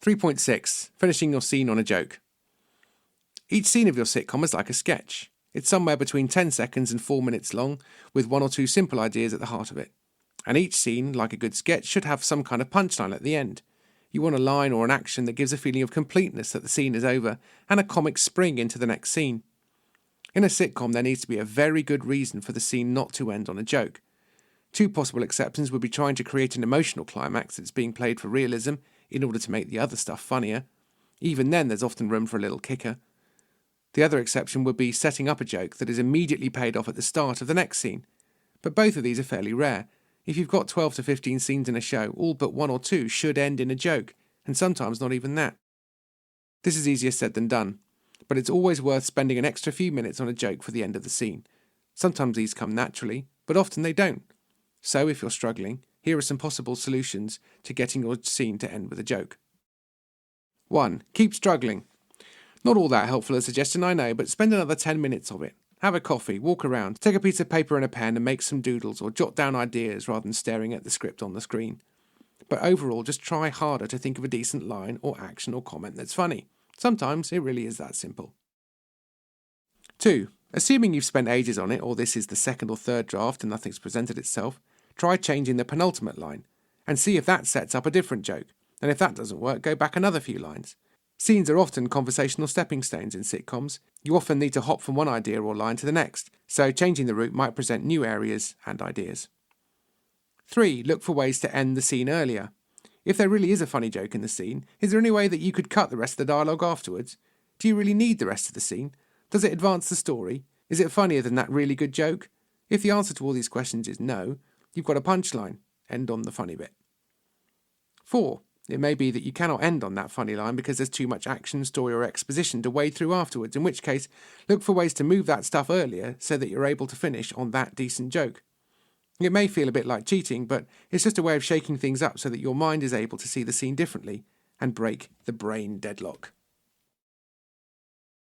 3.6. Finishing your scene on a joke. Each scene of your sitcom is like a sketch. It's somewhere between 10 seconds and 4 minutes long, with one or two simple ideas at the heart of it. And each scene, like a good sketch, should have some kind of punchline at the end. You want a line or an action that gives a feeling of completeness that the scene is over, and a comic spring into the next scene. In a sitcom, there needs to be a very good reason for the scene not to end on a joke. Two possible exceptions would be trying to create an emotional climax that's being played for realism in order to make the other stuff funnier. Even then, there's often room for a little kicker. The other exception would be setting up a joke that is immediately paid off at the start of the next scene. But both of these are fairly rare. If you've got 12 to 15 scenes in a show, all but one or two should end in a joke, and sometimes not even that. This is easier said than done, but it's always worth spending an extra few minutes on a joke for the end of the scene. Sometimes these come naturally, but often they don't. So if you're struggling, here are some possible solutions to getting your scene to end with a joke. 1. Keep struggling. Not all that helpful a suggestion, I know, but spend another 10 minutes of it. Have a coffee, walk around, take a piece of paper and a pen and make some doodles or jot down ideas rather than staring at the script on the screen. But overall, just try harder to think of a decent line or action or comment that's funny. Sometimes it really is that simple. 2. Assuming you've spent ages on it, or this is the second or third draft and nothing's presented itself, try changing the penultimate line and see if that sets up a different joke. And if that doesn't work, go back another few lines. Scenes are often conversational stepping stones in sitcoms. You often need to hop from one idea or line to the next, so changing the route might present new areas and ideas. 3. Look for ways to end the scene earlier. If there really is a funny joke in the scene, is there any way that you could cut the rest of the dialogue afterwards? Do you really need the rest of the scene? Does it advance the story? Is it funnier than that really good joke? If the answer to all these questions is no, you've got a punchline. End on the funny bit. 4. It may be that you cannot end on that funny line because there's too much action, story or exposition to wade through afterwards, in which case, look for ways to move that stuff earlier so that you're able to finish on that decent joke. It may feel a bit like cheating, but it's just a way of shaking things up so that your mind is able to see the scene differently and break the brain deadlock.